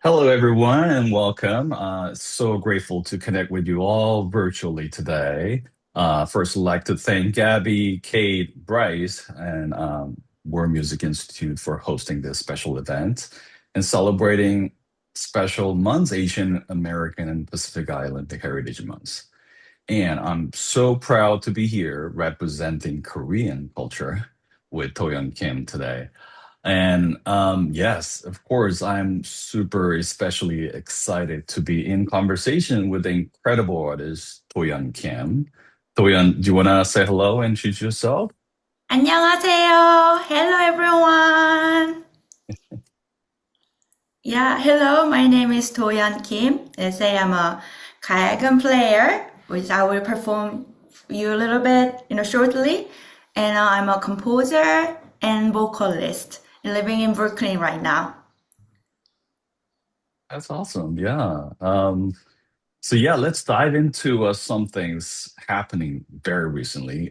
Hello, everyone, and welcome. So grateful to connect with you all virtually today. First, I'd like to thank Gabby, Kate, Bryce, and World Music Institute for hosting this special event and celebrating special months, Asian American and Pacific Islander Heritage Months. And I'm so proud to be here representing Korean culture with DoYeon Kim today. And yes, of course, I'm super especially excited to be in conversation with the incredible artist DoYeon Kim. DoYeon, do you want to say hello and introduce yourself? 안녕하세요. Hello, everyone. Yeah, hello. My name is DoYeon Kim. They say I'm a gayageum player, which I will perform you a little bit, shortly. And I'm a composer and vocalist living in Brooklyn right now. That's awesome. Yeah. So yeah, let's dive into some things happening very recently.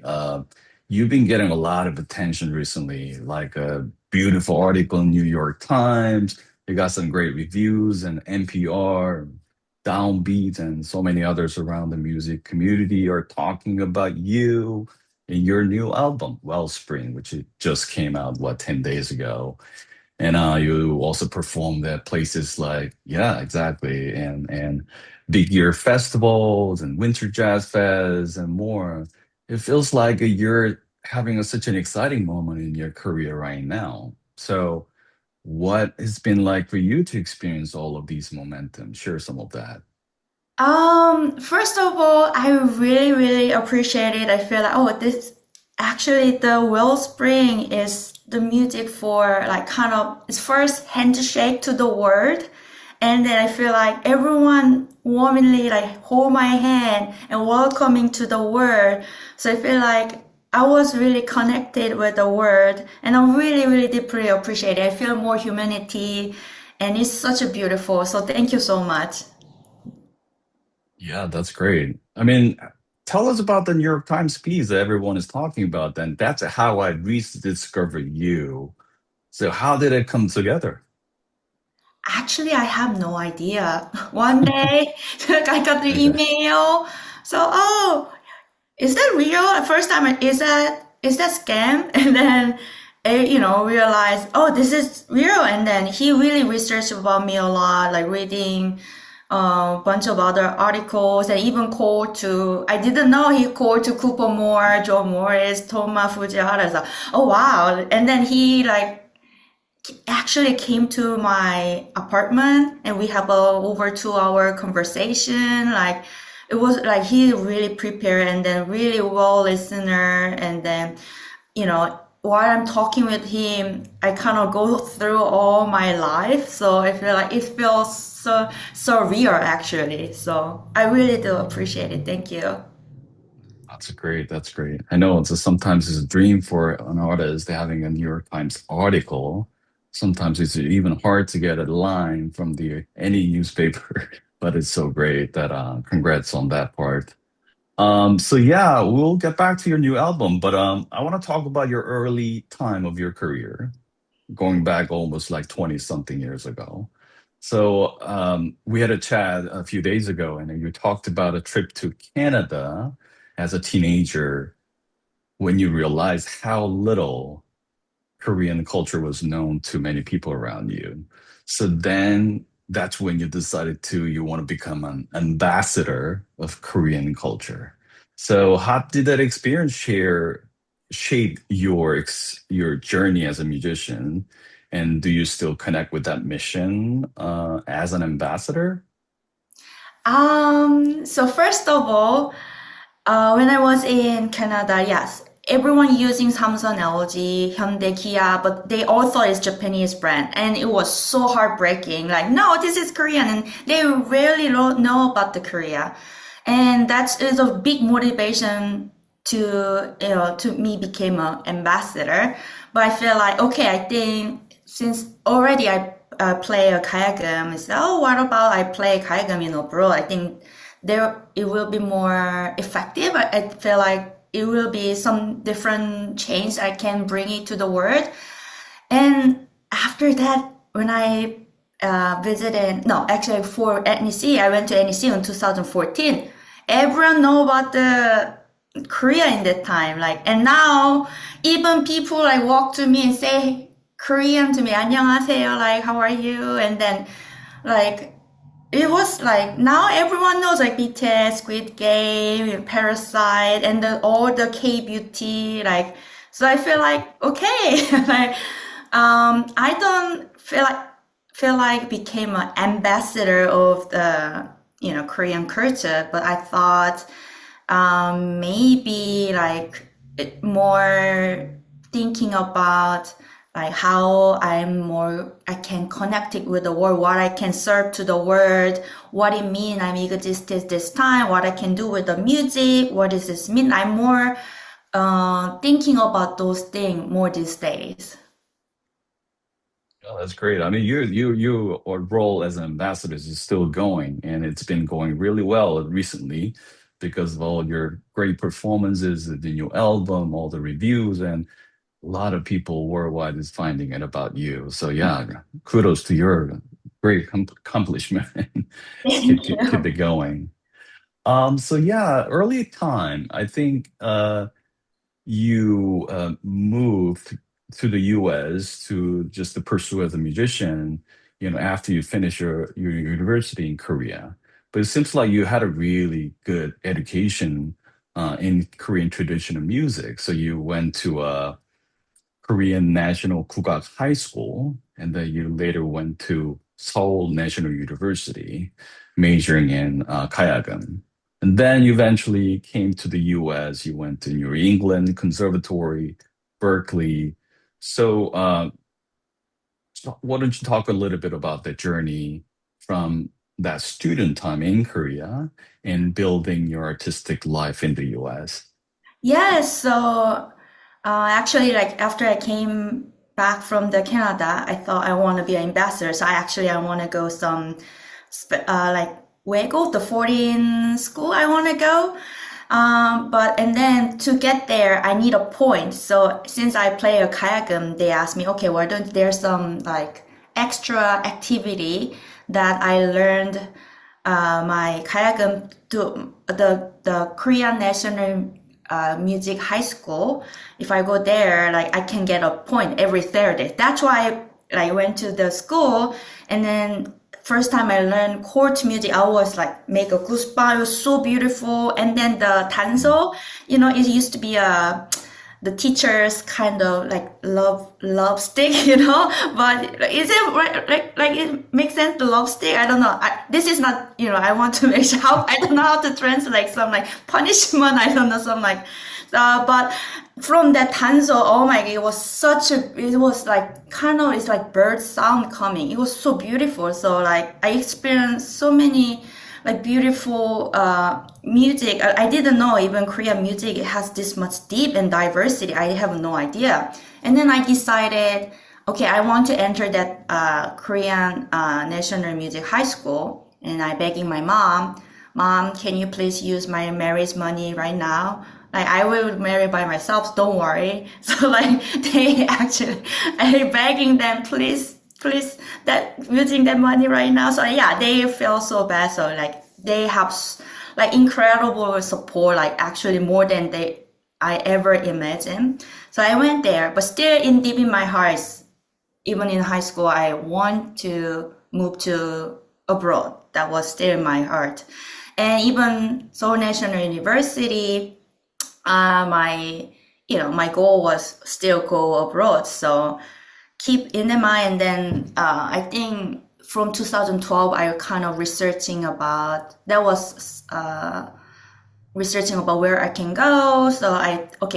You've been getting a lot of attention recently, like a beautiful article in New York Times. You got some great reviews and NPR, Downbeat, and so many others around the music community are talking about you and your new album, Wellspring, which it just came out, what, 10 days ago. And you also performed at places like, yeah, exactly, and big year festivals and winter jazz fest and more. It feels like you're having such an exciting moment in your career right now. So, what has been like for you to experience all of these momentum? Share some of that. First of all, I really, really appreciate it. I feel like, oh, this actually the Wellspring is the music for like kind of its first handshake to the world. And then I feel like everyone warmly like hold my hand and welcoming to the world. So I feel like I was really connected with the world and I really, really deeply appreciate it. I feel more humanity and it's such a beautiful. So thank you so much. Yeah, that's great. I mean, tell us about the New York Times piece that everyone is talking about. Then that's how I rediscovered you. So, how did it come together? Actually, I have no idea. One day, I got the Okay. email. So, oh, is that real? At first time, is that scam? And then, realize, oh, this is real. And then he really researched about me a lot, like reading a bunch of other articles, and even called to. I didn't know he called to Cooper Moore, Joe Morris, Toma Fujihara. So, oh wow! And then he like actually came to my apartment and we have a over 2 hour conversation. Like it was like he really prepared and then really well listener. And then, while I'm talking with him, I kind of go through all my life. So I feel like it feels so real actually. So I really do appreciate it. Thank you. That's great. That's great. I know sometimes it's a dream for an artist having a New York Times article. Sometimes it's even hard to get a line from the any newspaper, but it's so great that congrats on that part. So yeah, we'll get back to your new album, but I want to talk about your early time of your career, going back almost like 20 something years ago. So we had a chat a few days ago, and you talked about a trip to Canada as a teenager when you realized how little Korean culture was known to many people around you. So then that's when you decided you want to become an ambassador of Korean culture. So how did that experience shape your journey as a musician? And do you still connect with that mission as an ambassador? So first of all, when I was in Canada, yes, everyone using Samsung, LG, Hyundai, Kia, but they all thought it's Japanese brand, and it was so heartbreaking. Like, no, this is Korean, and they rarely know about the Korea, and that is a big motivation to me became an ambassador. But I feel like okay, I think since already I play a kayagam, it's oh, what about I play kayagam in abroad? I think there it will be more effective. I feel like it will be some different change I can bring it to the world. And after that, when I visited, no, actually for NEC, I went to NEC in 2014. Everyone know about the Korea in that time, like, and now even people like walk to me and say Korean to me, 안녕하세요, like, how are you? And then like, it was like now everyone knows like BTS, Squid Game, Parasite, and all the K beauty. Like, so I feel like okay, like I don't feel like became an ambassador of the Korean culture, but I thought maybe like more thinking about like how I can connect it with the world, what I can serve to the world, what it mean I'm exist this time, what I can do with the music, what does this mean? I'm more thinking about those things more these days. Oh, that's great. I mean, your role as an ambassador is still going, and it's been going really well recently because of all your great performances, the new album, all the reviews, and a lot of people worldwide is finding it about you. So yeah, kudos to your great accomplishment. Thank Keep you. it going. So yeah, early time, I think you moved to the US to just to pursue as a musician, after you finish your university in Korea. But it seems like you had a really good education in Korean traditional music. So you went to Korean National Kugak High School, and then you later went to Seoul National University, majoring in gayageum. And then you eventually came to the US. You went to New England Conservatory, Berkeley. So, why don't you talk a little bit about the journey from that student time in Korea and building your artistic life in the US? Yes, so actually, like after I came back from the Canada, I thought I want to be an ambassador. So I want to go some like WEGO, the foreign school I want to go. But and then to get there, I need a point. So since I play a kayakum, they asked me, okay, why don't there's some like extra activity that I learned my kayakum to the Korean National Music High School. If I go there, like I can get a point every Thursday. That's why I went to the school, and then first time I learned court music, I was like make a goosebump. It was so beautiful. And then the tanso, it used to be the teacher's kind of like love stick, But is it right, like it makes sense? The love stick? I don't know. This is not, I want to make sure how I don't know how to translate some like punishment. I don't know some like. But from that tanzo, oh my God, it was like kind of, it's like bird sound coming. It was so beautiful. So like I experienced so many like beautiful music. I didn't know even Korean music has this much deep and diversity. I have no idea. And then I decided, okay, I want to enter that Korean National Music High School. And I begging my mom, can you please use my marriage money right now? Like I will marry by myself, don't worry. So like they actually, I begging them, please, that using that money right now. So yeah, they feel so bad. So like they have like incredible support, like actually more than I ever imagined. So I went there, but still in deep in my heart, even in high school, I want to move to abroad. That was still in my heart. And even Seoul National University, my goal was still go abroad. So keep in the mind. And I think from 2012, I kind of researching about where I can go. So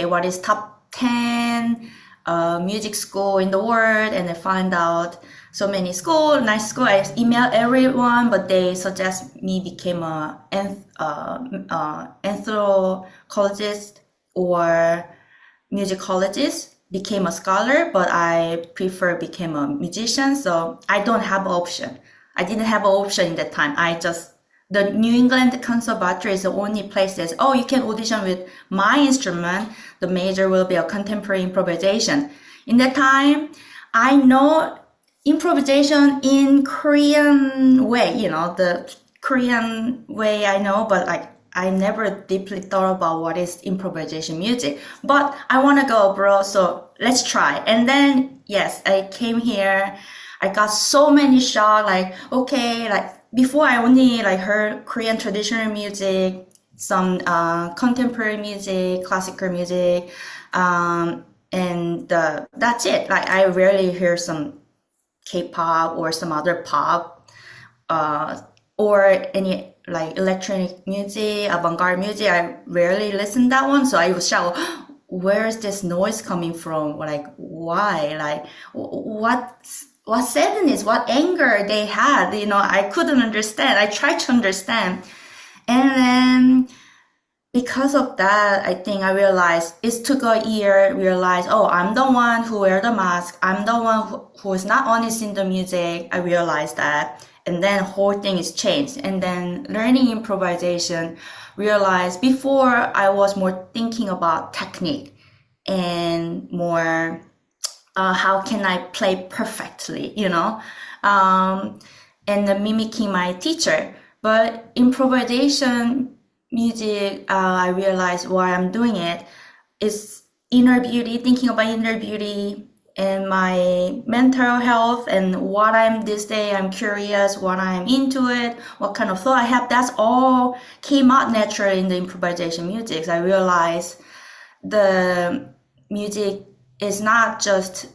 what is top 10 music school in the world, and I find out so many nice school. I email everyone, but they suggest me became a anthropologist or musicologist, became a scholar, but I prefer became a musician. So I don't have option. I didn't have an option in that time. The New England Conservatory is the only place that, you can audition with my instrument. The major will be a contemporary improvisation. In that time, I know improvisation in Korean way, the Korean way I know, but like I never deeply thought about what is improvisation music. But I want to go abroad, so let's try. And then yes, I came here. I got so many shock. Like okay, like before I only like heard Korean traditional music, some contemporary music, classical music, and that's it. Like I rarely hear some K-pop or some other pop, uh, or any like electronic music, avant-garde music. I rarely listen that one, so I was shocked. Where is this noise coming from? Like why? Like what sadness, what anger they had? I couldn't understand. I tried to understand, and then because of that, I think I realized it took a year, realized, oh, I'm the one who wear the mask. I'm the one who is not honest in the music. I realized that. And then whole thing is changed. And then learning improvisation, realized before I was more thinking about technique and more how can I play perfectly, and mimicking my teacher. But improvisation music, I realized why I'm doing it is inner beauty, thinking about inner beauty and my mental health and what I'm this day. I'm curious, what I'm into it, what kind of thought I have. That's all came out naturally in the improvisation music. I realized the music is not just,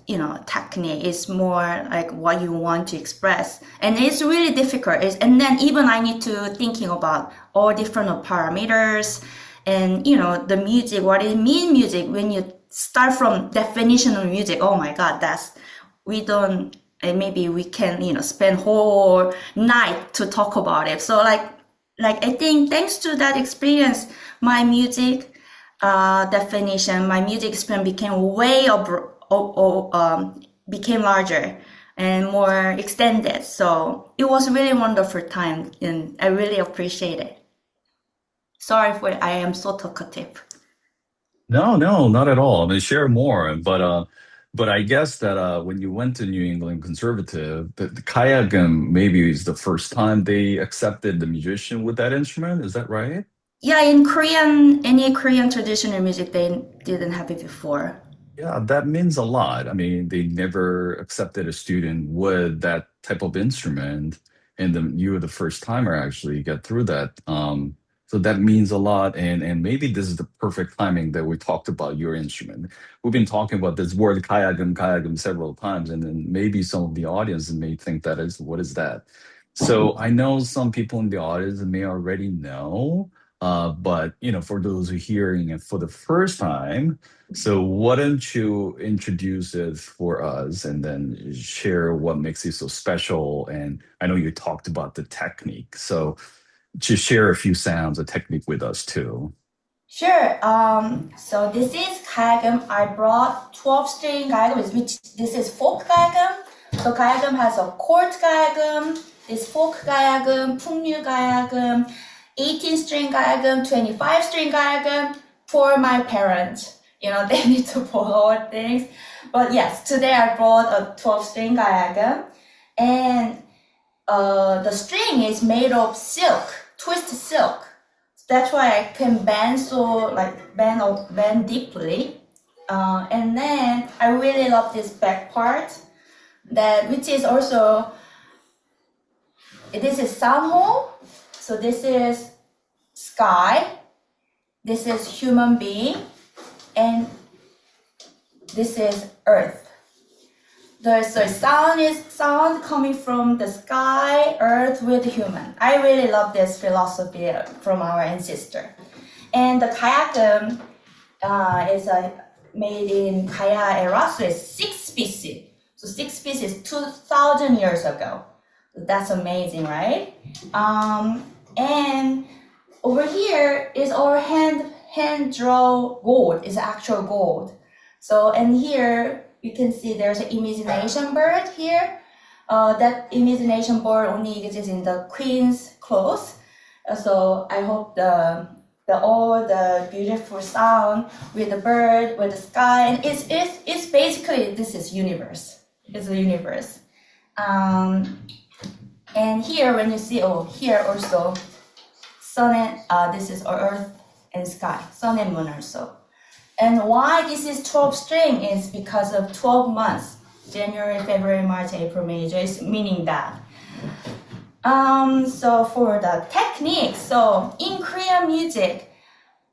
technique. It's more like what you want to express. And it's really difficult. And then even I need to thinking about all different parameters and, the music, what it means music. When you start from definition of music, oh my God, maybe we can, spend whole night to talk about it. So like I think thanks to that experience, my music definition, my music experience became became larger and more extended. So it was really wonderful time, and I really appreciate it. Sorry for I am so talkative. No, no, not at all. I mean, share more. But I guess that when you went to New England Conservative, the gayageum maybe is the first time they accepted the musician with that instrument. Is that right? Yeah, in Korean, any Korean traditional music, they didn't have it before. Yeah, that means a lot. I mean, they never accepted a student with that type of instrument, and then you were the first timer actually get through that. So that means a lot, and maybe this is the perfect timing that we talked about your instrument. We've been talking about this word kayagum several times, and then maybe some of the audience may think that is what is that? So I know some people in the audience may already know, but for those who are hearing it for the first time. So why don't you introduce it for us and then share what makes it so special? And I know you talked about the technique, so just share a few sounds of technique with us too. Sure. So this is gayageum. I brought 12-string gayageum, which this is folk gayageum. So gayageum has a chord gayageum, this folk gayageum, 풍류 gayageum, 18-string gayageum, 25-string gayageum for my parents. They need to follow things. But yes, today I brought a 12-string gayageum, and the string is made of silk, twist silk. That's why I can bend deeply. And then I really love this back part, which is also, this is sound hole. So this is sky, this is human being, and this is earth. The sound coming from the sky, earth with human. I really love this philosophy from our ancestor. And the gayageum is made in Gaya era, so it's 6 species. So 6 species 2,000 years ago. That's amazing, right? And over here is our hand draw gold, is actual gold. So, and here you can see there's an imagination bird here. That imagination bird only exists in the queen's clothes. So I hope all the beautiful sound with the bird, with the sky, and it's basically, this is universe. It's a universe. And here, when you see, here also, sun and this is Earth and sky, sun and moon also. And why this is 12 string is because of 12 months, January, February, March, April, May, June, meaning that. So for the technique, so in Korean music,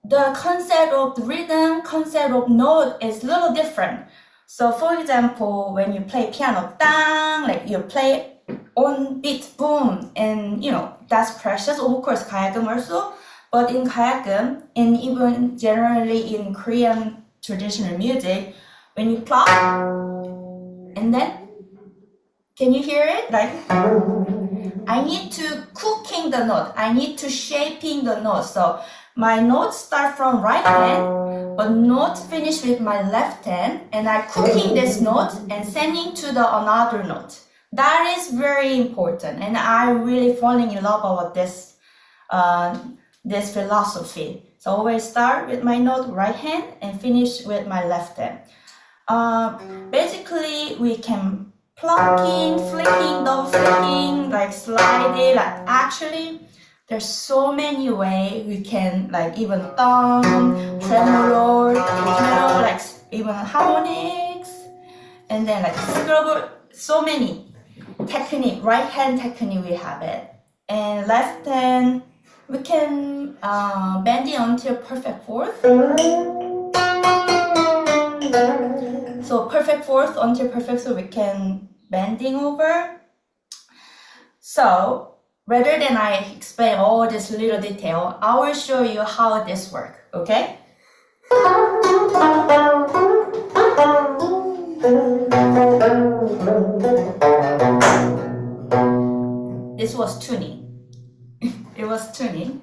the concept of rhythm, concept of note is a little different. So for example, when you play piano, dang, like you play on beat, boom, and that's precious. Of course, gayageum also, but in gayageum, and even generally in Korean traditional music, when you clap, and then, can you hear it? Like, I need to cooking the note. I need to shaping the note. So my notes start from right hand, but note finish with my left hand, and I cooking this note and sending to the another note. That is very important, and I really falling in love about this this philosophy. So always start with my note right hand and finish with my left hand. Basically, we can plucking, flicking, double flicking, like sliding, like actually there's so many ways we can, like even thumb, tremolo, like even harmonics, and then like scrabble, so many technique, right hand technique we have it. And left hand, we can bend it until perfect fourth. So perfect fourth until perfect, so we can bending over. So rather than I explain all this little detail, I will show you how this works, okay? This was tuning. It was tuning.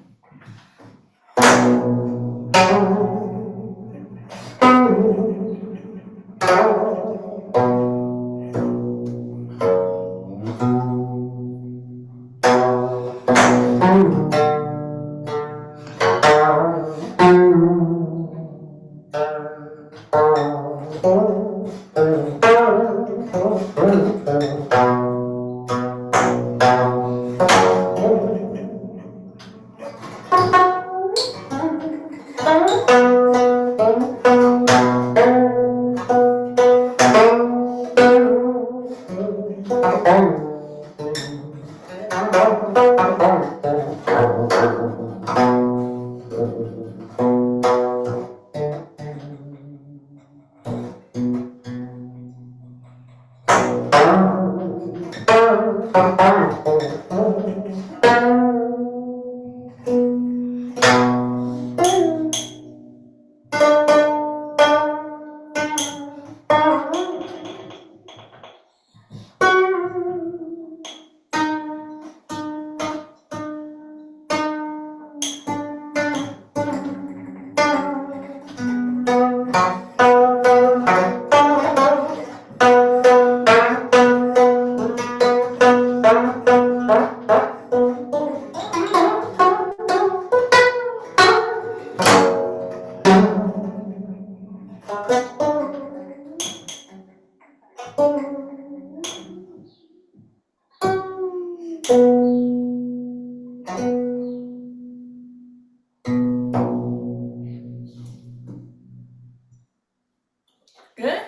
Good?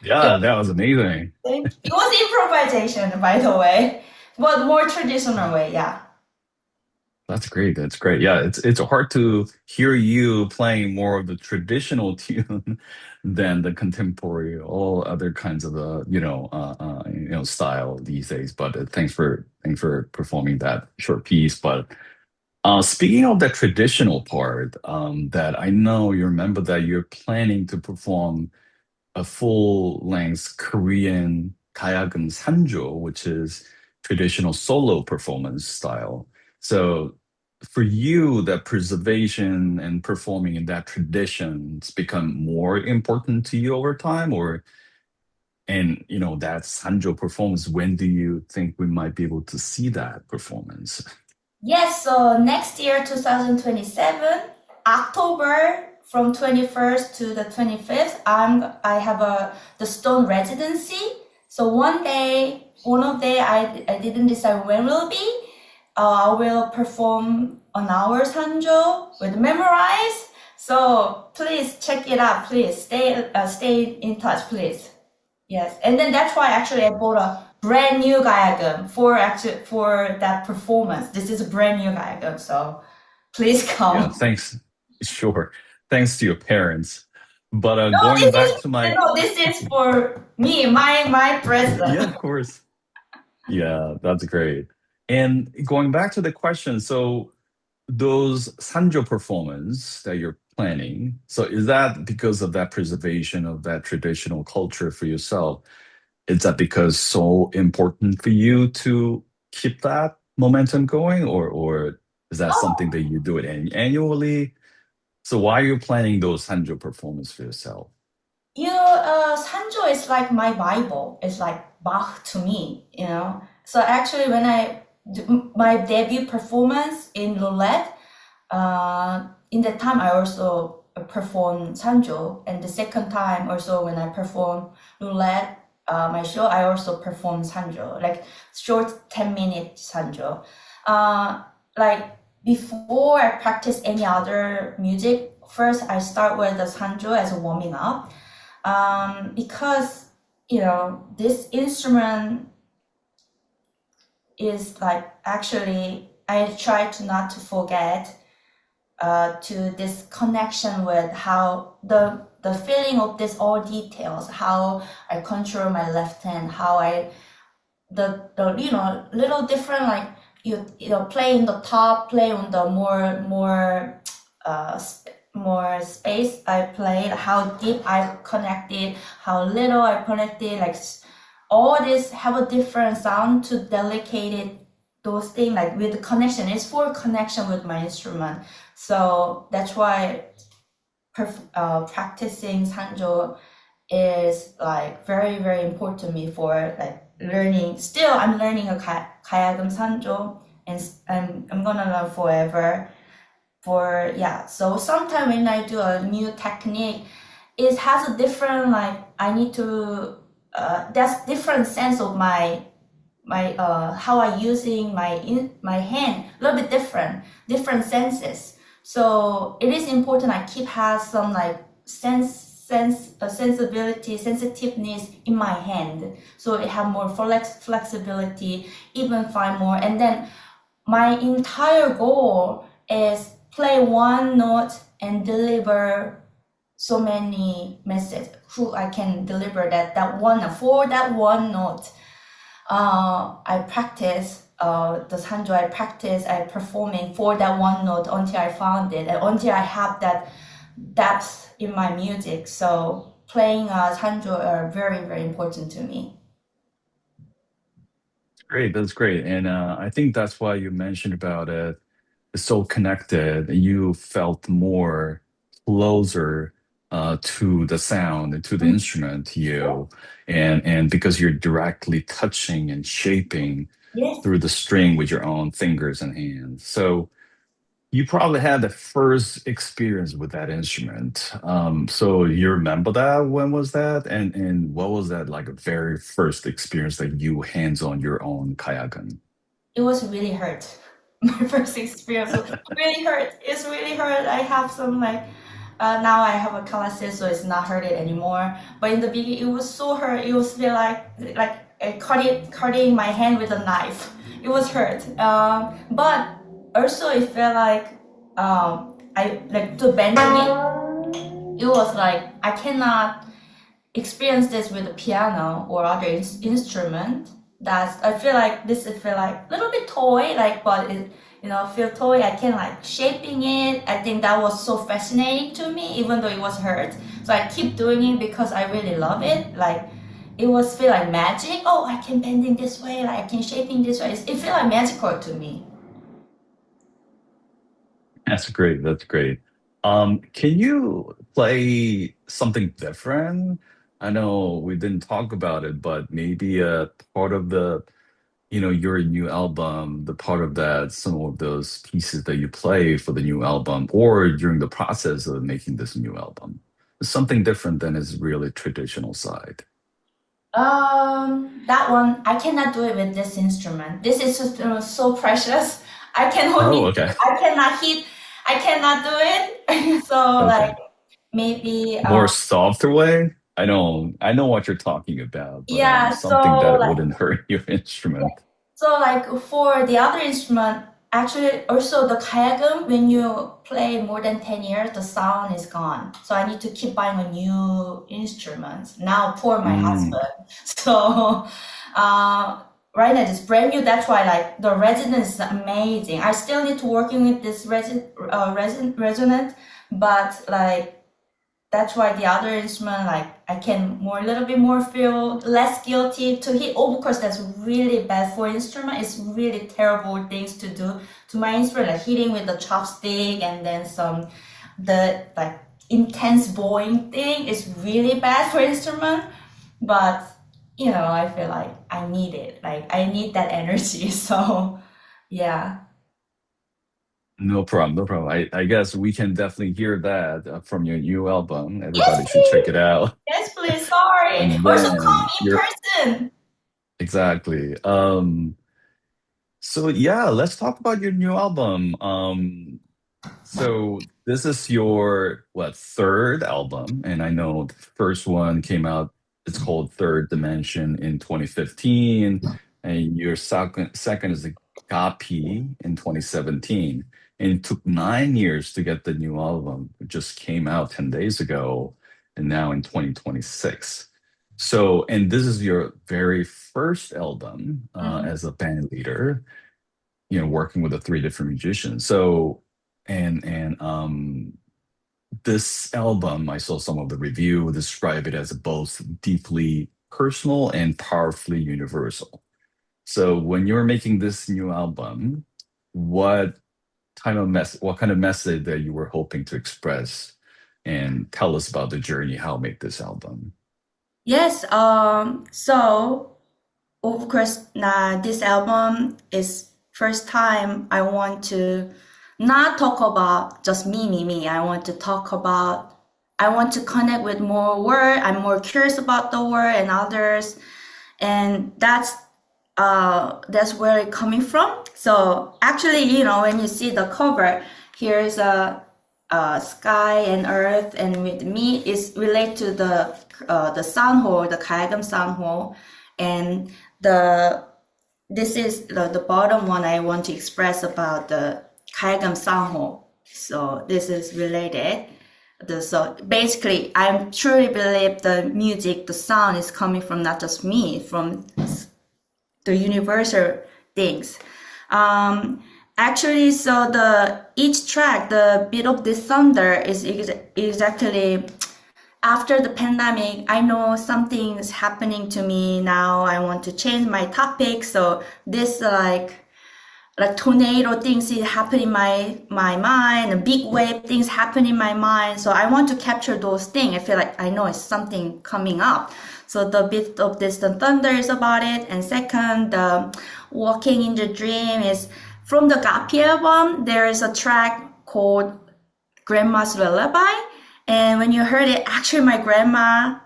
Yeah, that was amazing. It was improvisation, by the way, but more traditional way, yeah. That's great. That's great. Yeah, it's hard to hear you playing more of the traditional tune than the contemporary, all other kinds of style these days. But thanks for performing that short piece. But speaking of that traditional part, that I know you remember that you're planning to perform a full-length Korean gayageum sanjo, which is traditional solo performance style. So for you, that preservation and performing in that tradition's become more important to you over time, that sanjo performance, when do you think we might be able to see that performance? Yes, so next year, 2027, October from 21st to the 25th, I have the Stone residency. So one of day, I didn't decide when will be. I will perform an hour Sanjo with memorize. So please check it out. Please stay in touch, please. Yes, and then that's why actually I bought a brand new gayageum for that performance. This is a brand new gayageum, so please Yeah, come. thanks. Sure. Thanks to your parents. But No, going this back is to my, no, this is for me, my yeah, present. of course. Yeah, that's great. And going back to the question, so those Sanjo performance that you're planning, so is that because of that preservation of that traditional culture for yourself? Is that because so important for you to keep that momentum going, or is that something Oh, that you do it annually? So why are you planning those Sanjo performance for yourself? Sanjo is like my Bible. It's like Bach to me, you know. So actually, when I do my debut performance in Roulette, in that time I also performed Sanjo, and the second time also when I performed Roulette, my show, I also performed Sanjo, like short 10-minute Sanjo. Uh, like before I practice any other music, first I start with the Sanjo as a warming up, because this instrument is like actually I try to not to forget to this connection with how the feeling of this all details, how I control my left hand, how I the little different, like play in the top, play on the uh more space I played, how deep I connected, how little I connected, like all this have a different sound to delicate it, those things like with the connection. It's for connection with my instrument. So that's why practicing Sanjo is like very, very important to me for like learning. Still, I'm learning a Kayagum Sanjo, and I'm gonna learn forever. Yeah, so sometimes when I do a new technique, it has a different, like I need to that's different sense of my how I using my hand, a little bit different senses. So it is important I keep has some like sensibility, sensitiveness in my hand, so it have more flexibility, even find more. And then my entire goal is play one note and deliver so many messages. Who I can deliver that one for that one note. I practice the sanjo. I performing for that one note until I found it and until I have that depth in my music. So playing sanjo are very, very important to me. Great, that's great. And I think that's why you mentioned about it. It's so connected. You felt more closer to the sound and to the Mm. instrument, you, and because you're directly touching and shaping Yes. through the string with your own fingers and hands. So you probably had the first experience with that instrument. So you remember that? When was that? And what was that like a very first experience that you hands on your own kayakan? It was really hurt. My first experience was really hurt. It's really hurt. I have some like now I have a calluses, so it's not hurting anymore. But in the beginning, it was so hurt. It was feel like cutting my hand with a knife. It was hurt. But also it felt like I like to bending it. It was like I cannot experience this with the piano or other instrument. That's I feel like this is feel like a little bit toy, like but it feel toy. I can like shaping it. I think that was so fascinating to me, even though it was hurt. So I keep doing it because I really love it. Like it was feel like magic. Oh, I can bending this way, like I can shaping this way. It feel like magical to me. That's great. That's great. Can you play something different? I know we didn't talk about it, but maybe a part of your new album, the part of that, some of those pieces that you play for the new album or during the process of making this new album. Something different than its really traditional side. That one I cannot do it with this instrument. This is just, so precious. I can Oh, only, okay. I cannot hit, I cannot do it. So like Okay. maybe, More softer way? I know what you're talking about, but yeah. something So that like wouldn't hurt your instrument. So like for the other instrument, actually also the gayageum, when you play more than 10 years, the sound is gone. So I need to keep buying a new instrument. Now for my Mm, husband. So uh right now it's brand new. That's why like the resonance is amazing. I still need to working with this resonant, but like that's why the other instrument, like I can more a little bit more feel less guilty to hit. Oh, of course, that's really bad for instrument. It's really terrible things to do to my instrument, like hitting with the chopstick and then some the like intense bowing thing is really bad for instrument. But I feel like I need it. Like I need that energy. So yeah. no problem, no problem. I guess we can definitely hear that from your new album. Yes, Everybody should check please. it out. Yes, please. Sorry. And Also come then in you're person. exactly. So yeah, let's talk about your new album. So this is your what third album, and I know the first one came out. It's called Third Dimension in 2015, and your second is the Gapi in 2017. And it took 9 years to get the new album. It just came out 10 days ago, and now in 2026. So, and this is your very first album Mhm. as a band leader, working with the three different musicians. So, and this album, I saw some of the review describe it as both deeply personal and powerfully universal. So, when you're making this new album, what what kind of message that you were hoping to express, and tell us about the journey, how make this album? Yes, so of course, this album is first time I want to not talk about just me. I want to connect with more world. I'm more curious about the world and others, and that's where it coming from. So actually, when you see the cover, here's a sky and earth, and with me is related to the sanho, the gayageum sanho, and the this is the bottom one I want to express about the gayageum sanho. So this is related. So basically, I truly believe the music, the sound is coming from not just me, from the universal things. Actually, so the each track, the beat of the thunder is exactly after the pandemic. I know something is happening to me now. I want to change my topic. So this like tornado things is happening in my mind, and big wave things happen in my mind. So I want to capture those things. I feel like I know it's something coming up. So the bit of distant thunder is about it. And second, the walking in the dream is from the Gapi album. There is a track called Grandma's Lullaby. And when you heard it, actually my grandma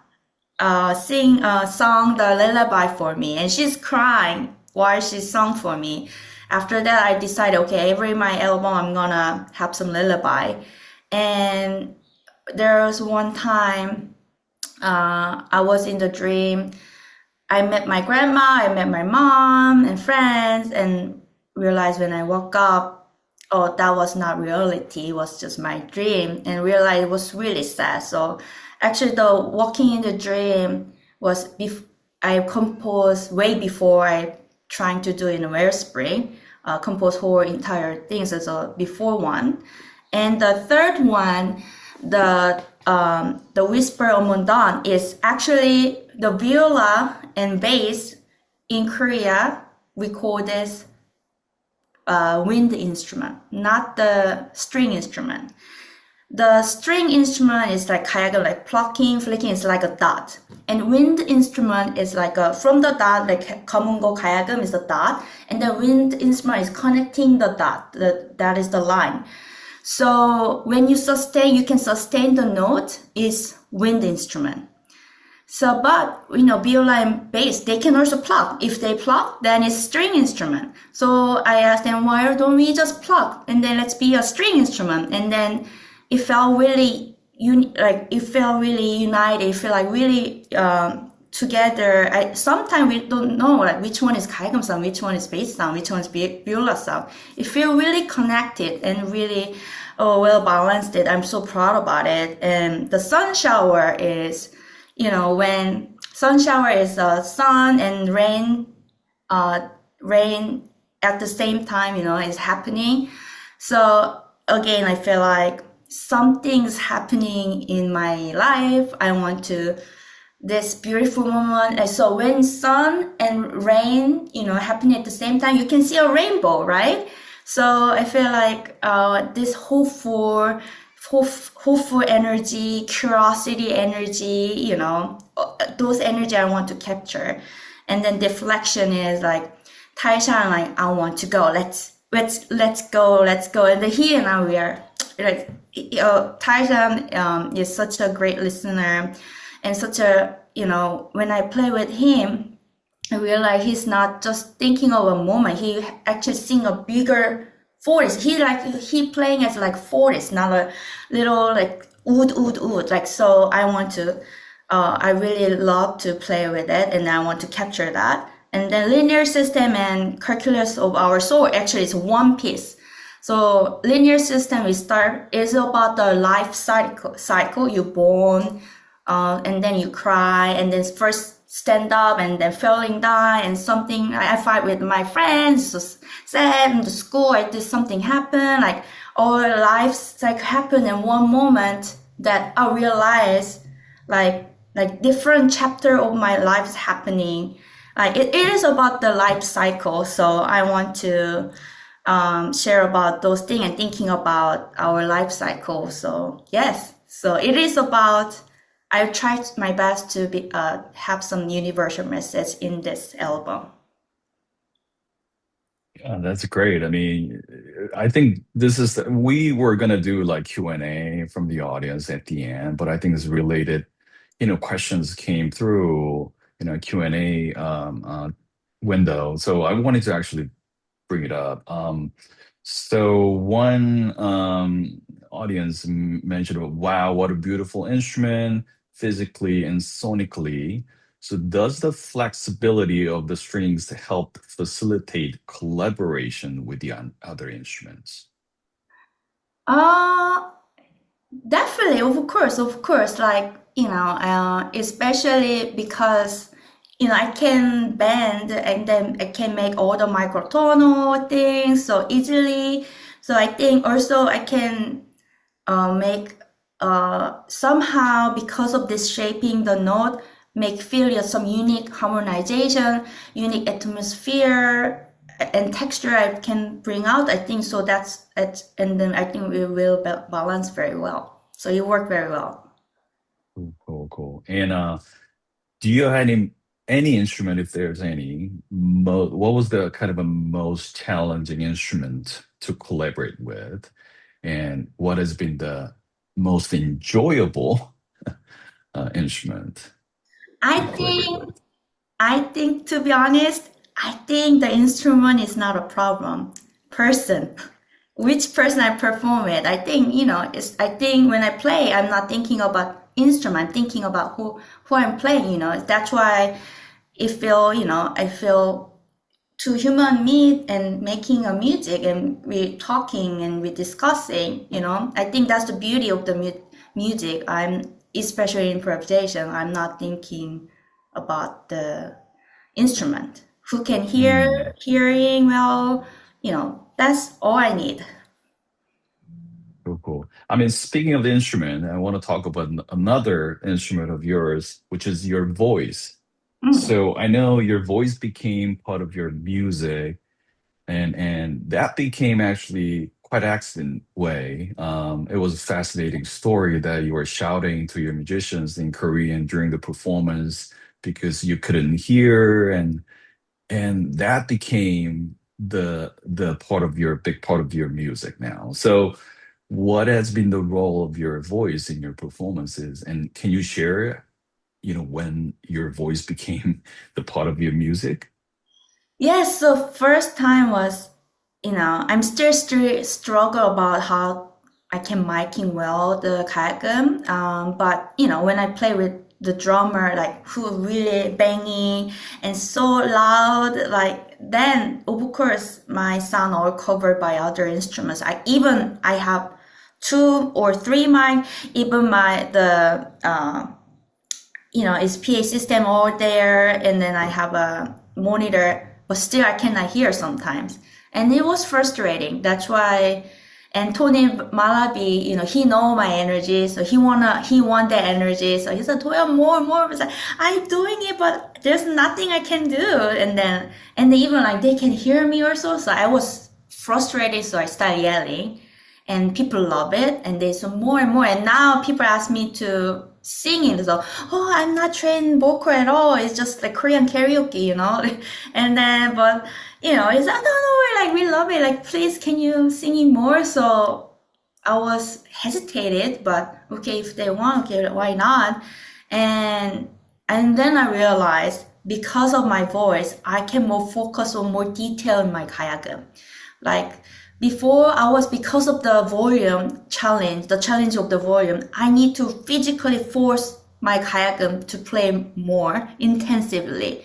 sung the lullaby for me, and she's crying while she sung for me. After that, I decided, okay, every my album I'm gonna have some lullaby. And there was one time I was in the dream. I met my grandma, I met my mom and friends, and realized when I woke up, oh, that was not reality. It was just my dream, and realized it was really sad. So actually, the walking in the dream was I composed way before I trying to do in Wellspring. Compose whole entire things as a before one, and the third one, the Whisper of Dawn, is actually the viola and bass in Korea. We call this wind instrument, not the string instrument. The string instrument is like gayageum, like plucking, flicking is like a dot. And wind instrument is like from the dot, like kamungo gayageum is a dot, and the wind instrument is connecting the dot. That is the line. So when you can sustain the note is wind instrument. So, but viola and bass, they can also pluck. If they pluck, then it's string instrument. So I asked them, why don't we just pluck and then let's be a string instrument? And then it felt really it felt really united. It felt like really together. Sometimes we don't know like which one is gayageum sound, which one is bass sound, which one is viola sound. It feels really connected and really well balanced. I'm so proud about it. And the sun shower is when sun shower is sun and rain at the same time, is happening. So again, I feel like something's happening in my life. I want to this beautiful moment. And so when sun and rain, happening at the same time, you can see a rainbow, right? So I feel like this hopeful energy, curiosity energy, those energy I want to capture. And then deflection is like Taishan, like I want to go. Let's go. And then he and I, we are like Taishan is such a great listener and such a when I play with him, I realize he's not just thinking of a moment. He actually sing a bigger forest. He playing as like forest, not a little like wood. Like so, I want to. I really love to play with it, and I want to capture that. And then linear system and calculus of our soul actually is one piece. So linear system is about the life cycle. You born, and then you cry, and then first stand up, and then falling down, and something. I fight with my friends, so sad in the school. I did something happen, like our lives like happen in one moment that I realize, like different chapter of my life is happening. Like it is about the life cycle. So I want to share about those things and thinking about our life cycle. So yes, so it is about. I tried my best to have some universal message in this album. Yeah, that's great. I mean, I think we were gonna do like Q&A from the audience at the end, but I think it's related, questions came through, Q&A window. So I wanted to actually bring it up. So one audience mentioned, wow, what a beautiful instrument, physically and sonically. So does the flexibility of the strings help facilitate collaboration with the other instruments? Uh, Definitely, of course, like, especially because, I can bend and then I can make all the microtonal things so easily. So I think also I can make somehow because of this shaping the note, make feel some unique harmonization, unique atmosphere and texture I can bring out. I think so that's it, and then I think we will balance very well. So you work very well. Cool, cool, cool. And do you have any instrument, if there's any, what was the kind of a most challenging instrument to collaborate with? And what has been the most enjoyable instrument I to collaborate think with? I think to be honest, I think the instrument is not a problem. Person. Which person I perform with. I think, I think when I play, I'm not thinking about instrument, I'm thinking about who I'm playing. That's why I feel two human meet and making a music and we talking and we discussing. I think that's the beauty of the music. Especially improvisation, I'm not thinking about the instrument. Who can Mm, hearing well, that's all I need. cool, cool. I mean, speaking of the instrument, I want to talk about another instrument of yours, which is your voice. Mm. So I know your voice became part of your music, and that became actually quite accident way. It was a fascinating story that you were shouting to your musicians in Korean during the performance because you couldn't hear, and that became the part of your big part of your music now. So what has been the role of your voice in your performances, and can you share when your voice became the part of your music? Yes, so first time was, I'm still struggle about how I can miking well the gayageum. But when I play with the drummer, like who really banging and so loud, like then of course my sound all covered by other instruments. I have two or three mic, even my the it's PA system all there, and then I have a monitor, but still I cannot hear sometimes. And it was frustrating. That's why, and Tony Malabi, he know my energy, so he want that energy. So he said, Toya, more. I was like, I'm doing it, but there's nothing I can do. And they even like, they can hear me or so. So I was frustrated, so I started yelling. And people love it, and they so more and more. And now people ask me to sing it. So, oh, I'm not trained vocal at all. It's just like Korean karaoke. And then, but it's like, no, like we love it. Like, please, can you sing it more? So I was hesitated, but okay, if they want, okay, why not? And and then I realized because of my voice, I can more focus on more detail in my gayageum. Like before I was, because of the volume challenge, the challenge of the volume, I need to physically force my gayageum to play more intensively.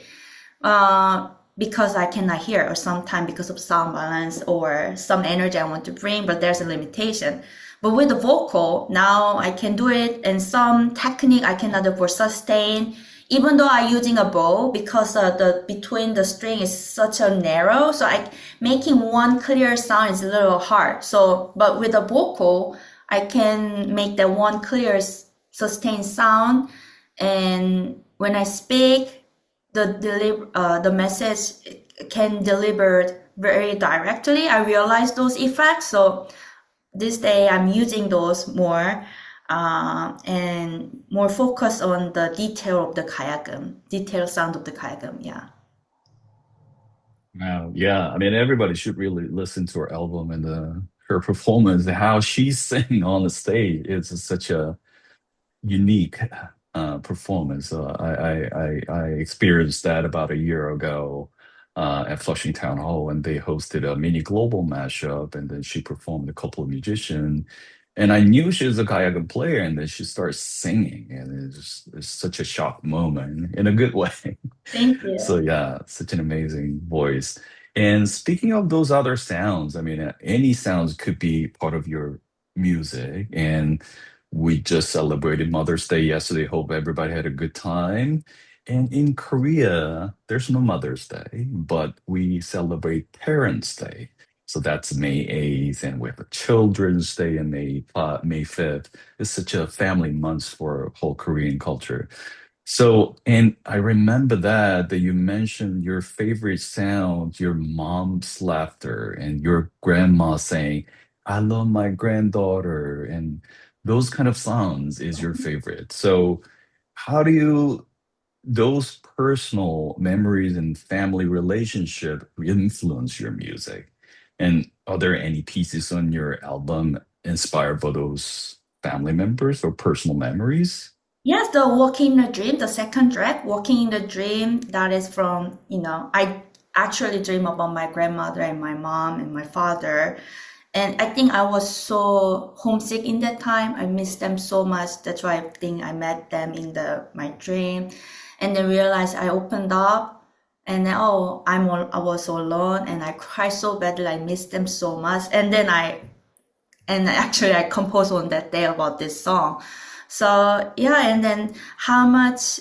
Because I cannot hear, or sometimes because of sound balance or some energy I want to bring, but there's a limitation. But with the vocal, now I can do it, and some technique I cannot do for sustain. Even though I'm using a bow, because the between the string is such a narrow, so making one clear sound is a little hard. So, but with a vocal, I can make the one clear sustained sound, and when I speak, the message can deliver very directly. I realize those effects, so this day I'm using those more. And more focus on the detail of the gayageum, detail sound of the gayageum. Yeah. Wow. Yeah. I mean, everybody should really listen to her album and her performance, how she's singing on the stage. It's such a unique performance. I experienced that about a year ago at Flushing Town Hall, and they hosted a mini global mashup, and then she performed a couple of musicians. And I knew she was a kayaga player, and then she started singing, and it's such a shock moment in a good way. Thank So you. yeah, such an amazing voice. And speaking of those other sounds, I mean, any sounds could be part of your music. And we just celebrated Mother's Day yesterday. Hope everybody had a good time. And in Korea, there's no Mother's Day, but we celebrate Parents' Day. So that's May 8th, and we have a Children's Day in May 5th. It's such a family month for whole Korean culture. So, and I remember that you mentioned your favorite sound, your mom's laughter, and your grandma saying, "I love my granddaughter," and those kind of sounds is your favorite. So, how do you those personal memories and family relationship influence your music? And are there any pieces on your album inspired by those family members or personal memories? Yes, the Walking in the Dream, the second track, Walking in the Dream, that is from, I actually dream about my grandmother and my mom and my father. And I think I was so homesick in that time. I missed them so much. That's why I think I met them in my dream. And then realized I opened up, and then, oh, I was so alone, and I cried so badly. I missed them so much. And actually I composed on that day about this song. So yeah, and then how much,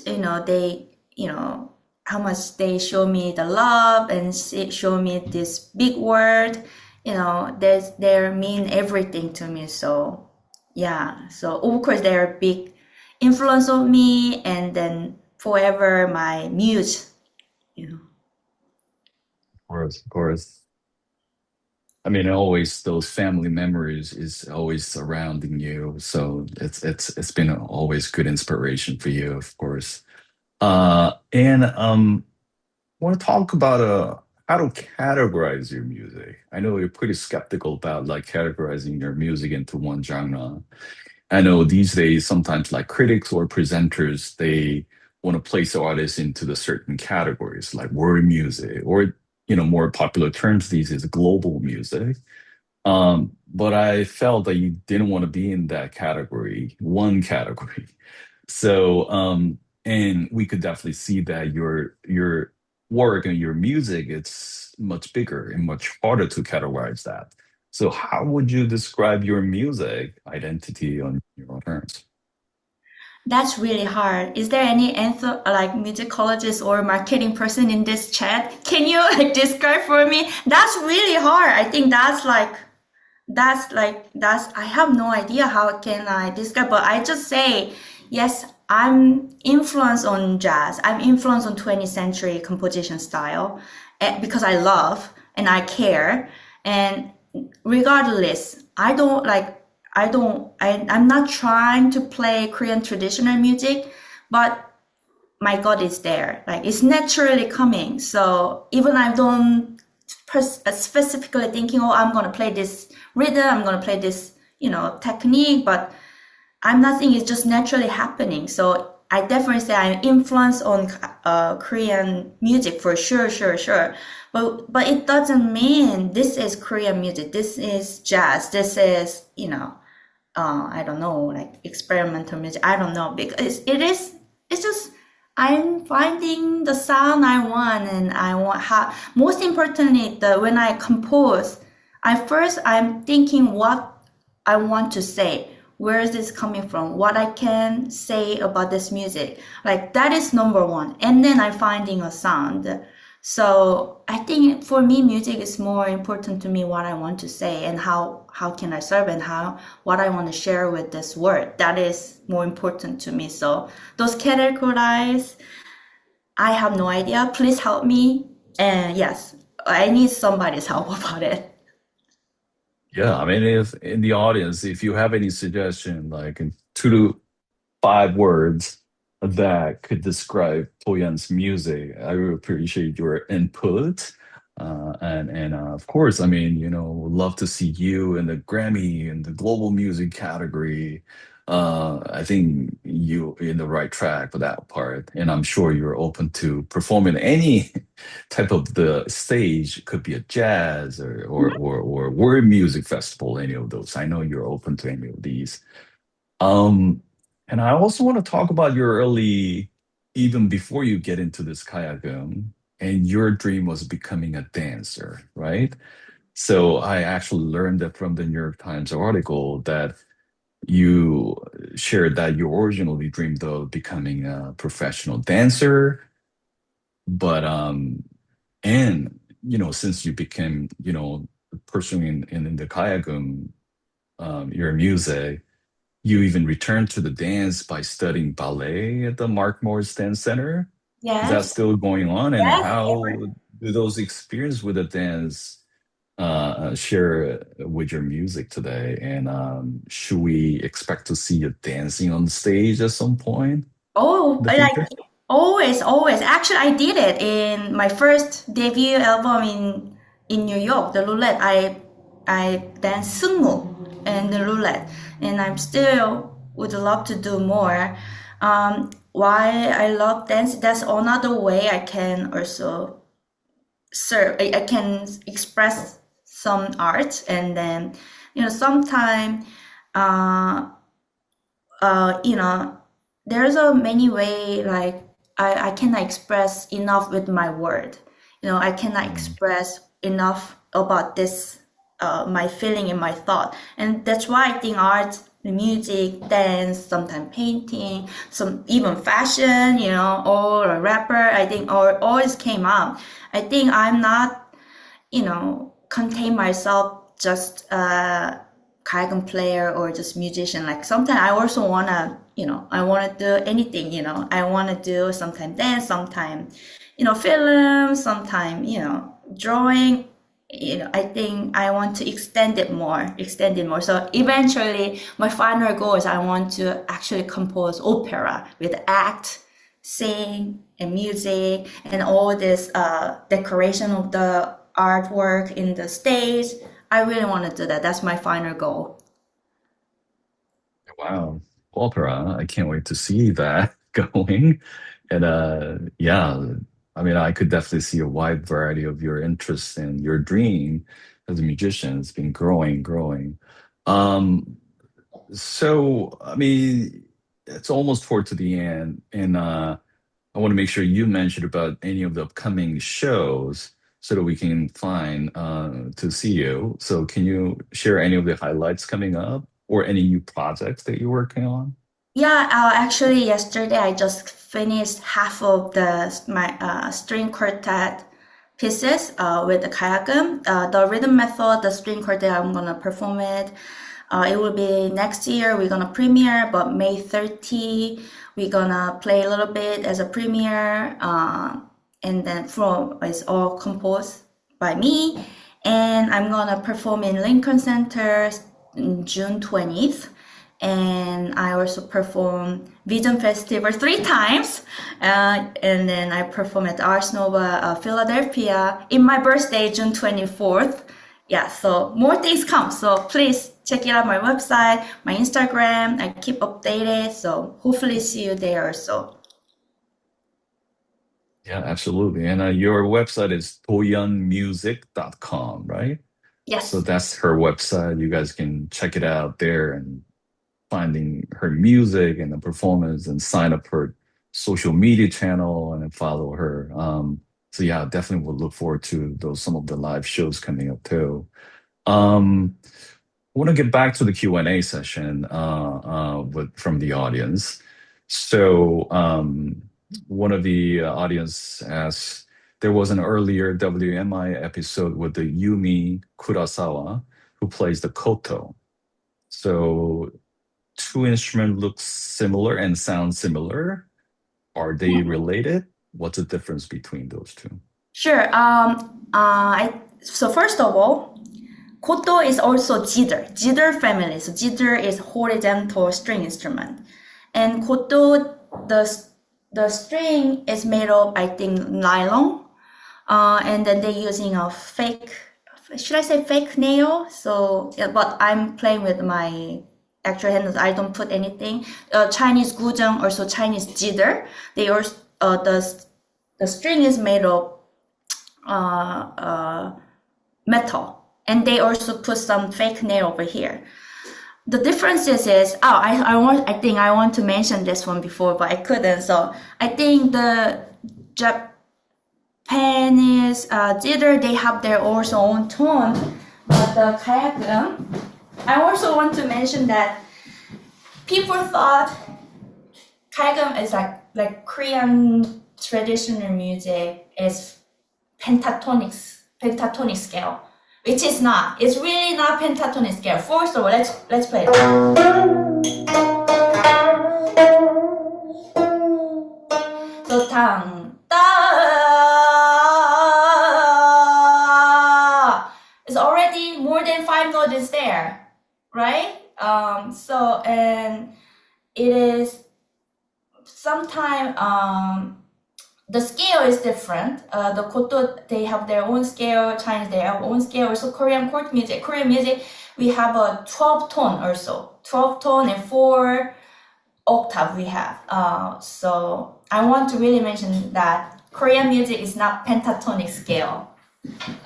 how much they show me the love and show me this big word, they mean everything to me. So yeah, so of course they're a big influence on me, and then forever my muse, you know. Of course, of course. I mean, always those family memories is always surrounding you. So it's been always good inspiration for you, of course. And I want to talk about how to categorize your music. I know you're pretty skeptical about like categorizing your music into one genre. I know these days sometimes like critics or presenters they want to place artists into the certain categories like world music or more popular terms these is global music. But I felt that you didn't want to be in that category, one category. So, and we could definitely see that your work and your music, it's much bigger and much harder to categorize that. So, how would you describe your music identity on your own terms? That's really hard. Is there any like musicologist or marketing person in this chat? Can you like describe for me? That's really hard. I think that's I have no idea how can I describe, but I just say yes, I'm influenced on jazz. I'm influenced on 20th century composition style because I love and I care. And regardless, I'm not trying to play Korean traditional music, but my God is there. Like it's naturally coming. So even I don't specifically thinking, oh, I'm gonna play this rhythm, I'm gonna play this, technique, but I'm not thinking it's just naturally happening. So I definitely say I'm influenced on Korean music for sure, sure, sure. But it doesn't mean this is Korean music. This is jazz. This is, I don't know, like experimental music. I don't know because it's just I'm finding the sound I want and I want how most importantly when I compose, I'm thinking what I want to say. Where is this coming from? What I can say about this music. Like that is number one. And then I'm finding a sound. So I think for me, music is more important to me what I want to say and how can I serve and what I want to share with this world. That is more important to me. So those categorize, I have no idea. Please help me. And yes, I need somebody's help about it. Yeah, I mean, if in the audience, if you have any suggestion, like in 2 to 5 words that could describe Toyan's music, I would appreciate your input. And of course, I mean, would love to see you in the Grammy in the global music category. I think you in the right track for that part, and I'm sure you're open to performing any type of the stage. Could be a jazz or world music festival, any of those. I know you're open to any of these. Um, and I also want to talk about your early, even before you get into this kayakum, and your dream was becoming a dancer, right? So I actually learned that from the New York Times article that you shared that you originally dreamed of becoming a professional dancer, but and since you became pursuing in the kayakum your music, you even returned to the dance by studying ballet at the Mark Morris Dance Center. Is that Yes, still going on? And yes. how do those experiences with the dance share with your music today? And should we expect to see you dancing on stage at some point Oh, in the like future? always, always. Actually, I did it in my first debut album in New York, the Roulette. I danced Sungmu and the Roulette, and I'm still would love to do more. Why I love dance? That's another way I can also serve. I can express some art, and then sometime. Uh, you know, there's a many way like I cannot express enough with my word. I cannot Mm. express enough about this my feeling and my thought. And that's why I think art, music, dance, sometimes painting, some even fashion, or a rapper, I think or always came out. I think I'm not contain myself just kayaking player or just musician. Like sometimes I also wanna, I wanna do anything, I wanna do sometimes dance, sometimes, film, sometimes, drawing. I think I want to extend it more. So eventually my final goal is I want to actually compose opera with act, sing, and music, and all this decoration of the artwork in the stage. I really want to do that. That's my final goal. Wow, opera! I can't wait to see that going. And yeah, I mean, I could definitely see a wide variety of your interests and your dream as a musician has been growing. Um, so, I mean, it's almost toward to the end, and I want to make sure you mentioned about any of the upcoming shows so that we can find to see you. So, can you share any of the highlights coming up or any new projects that you're working on? Yeah, actually, yesterday I just finished half of my string quartet pieces with the gayageum. The rhythm method, the string quartet, I'm gonna perform it. It will be next year. We're gonna premiere, but May 30, we're gonna play a little bit as a premiere, and then from it's all composed by me. And I'm gonna perform in Lincoln Center in June 20th. And I also perform Vision Festival 3 times, and then I perform at Ars Nova, Philadelphia, in my birthday, June 24th. Yeah, so more things come. So please check it out my website, my Instagram. I keep updated. So hopefully see you there also. Yeah, absolutely. And your website is doyeonmusic.com, right? So Yes. that's her website. You guys can check it out there and finding her music and the performance and sign up for her social media channel and then follow her. So yeah, definitely will look forward to those some of the live shows coming up too. I want to get back to the Q&A session from the audience. So one of the audience asked, there was an earlier WMI episode with the Yumi Kurosawa, who plays the koto. So two instruments look similar and sound similar. Are they related? What's the difference between those two? Sure. So first of all, koto is also jidder family. So jidder is horizontal string instrument, and koto the string is made of, I think, nylon, and then they're using a fake. Should I say fake nail? So yeah, but I'm playing with my actual hand. I don't put anything. Chinese guzheng, also Chinese jidder. They also the string is made of metal, and they also put some fake nail over here. The difference is I think I want to mention this one before, but I couldn't. So I think the Japanese jitter, they have their also own tone, but the gayageum, I also want to mention that people thought gayageum is like Korean traditional music is pentatonic scale, which is not. It's really not pentatonic scale. First of all, let's play it. So tang da is already more than 5 notes there, right? So and it is sometimes the scale is different. The koto, they have their own scale. Chinese, they have own scale. Also, Korean music, we have a 12 tone also. 12 tone and 4 octave we have. So I want to really mention that Korean music is not pentatonic scale.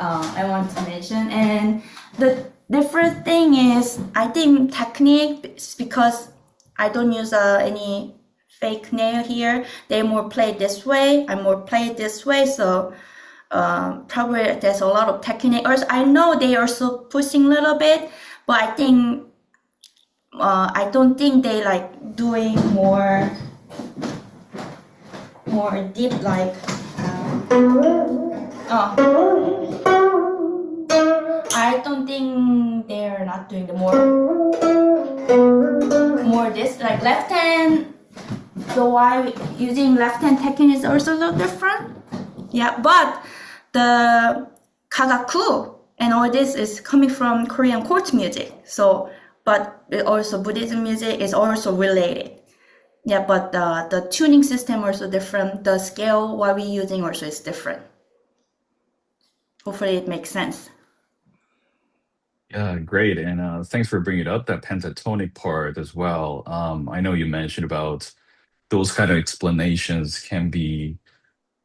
I want to mention. And the different thing is, I think technique, because I don't use any fake nail here. They more play this way. I more play this way. So probably there's a lot of technique. Also, I know they are also pushing a little bit, but I think I don't think they like doing more deep like. I don't think they're not doing the more this like left hand. So why using left hand technique is also a little different. Yeah, but the kagaku and all this is coming from Korean court music. So, but also Buddhism music is also related. Yeah, but the tuning system also different. The scale what we're using also is different. Hopefully it makes sense. Yeah, great. And thanks for bringing up that pentatonic part as well. I know you mentioned about those kind of explanations can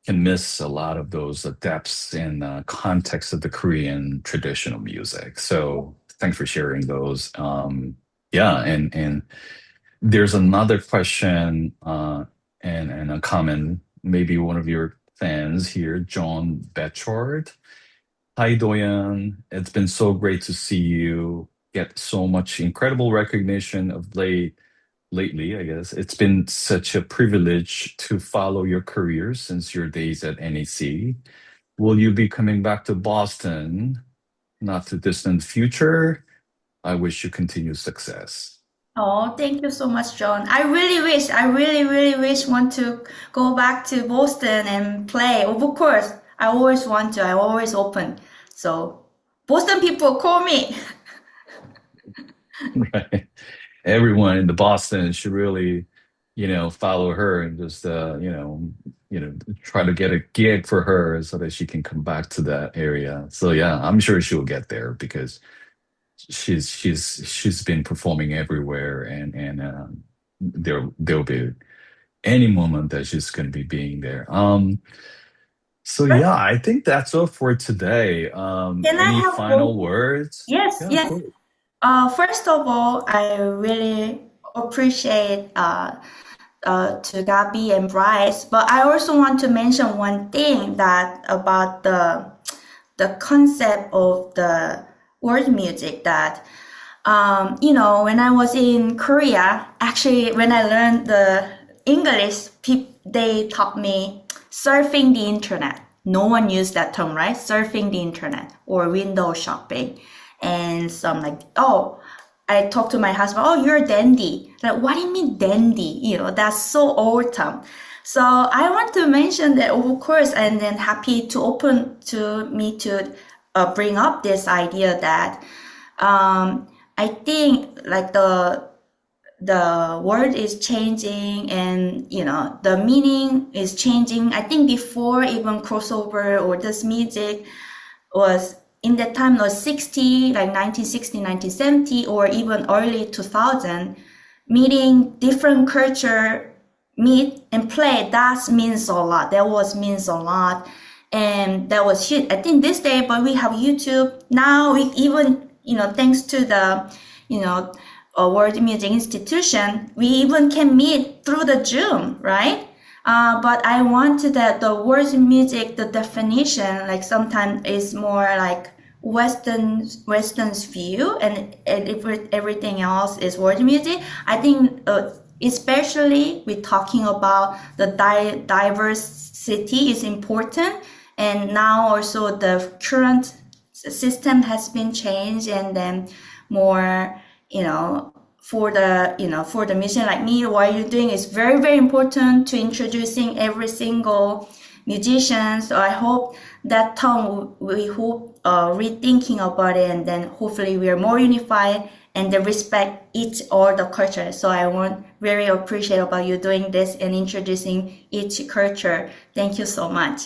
miss a lot of those depths and context of the Korean traditional music. So thanks for sharing those. Yeah, and there's another question and a comment, maybe one of your fans here, John Betchard. Hi, Doyan. It's been so great to see you get so much incredible recognition of lately, I guess. It's been such a privilege to follow your career since your days at NEC. Will you be coming back to Boston? Not too distant future. I wish you continued success. Oh, thank you so much, John. I really wish want to go back to Boston and play. Of course, I always want to. I always open. So, Boston people call me. Right. Everyone in the Boston should really, follow her and just, try to get a gig for her so that she can come back to that area. So yeah, I'm sure she'll get there because she's been performing everywhere, and there'll be any moment that she's going to be being there. So yeah, I think that's all for today. Can I Any have final one? words? Yes, Yeah, of yes. course. First of all, I really appreciate to Gabby and Bryce, but I also want to mention one thing that about the concept of the world music that when I was in Korea, actually when I learned the English, they taught me surfing the internet. No one used that term, right? Surfing the internet or window shopping. And so I'm like, oh, I talked to my husband, oh, you're a dandy. Like, what do you mean dandy? That's so old term. So I want to mention that, of course, and then happy to open to me to bring up this idea that I think like the world is changing and the meaning is changing. I think before even crossover or this music was in that time was 60, like 1960, 1970, or even early 2000, meeting different culture meet and play, that means a lot. That was means a lot. And that was huge. I think this day, but we have YouTube. Now we even, thanks to the, World Music Institution, we even can meet through the Zoom, right? But I wanted that the world music, the definition, like sometimes is more like Western's view, and if everything else is world music. I think especially we're talking about the diversity is important, and now also the current system has been changed, and then more, for the mission like me, what you're doing is very, very important to introducing every single musician. So I hope that time we hope rethinking about it, and then hopefully we are more unified and they respect each or the culture. So I want very appreciate about you doing this and introducing each culture. Thank you so much.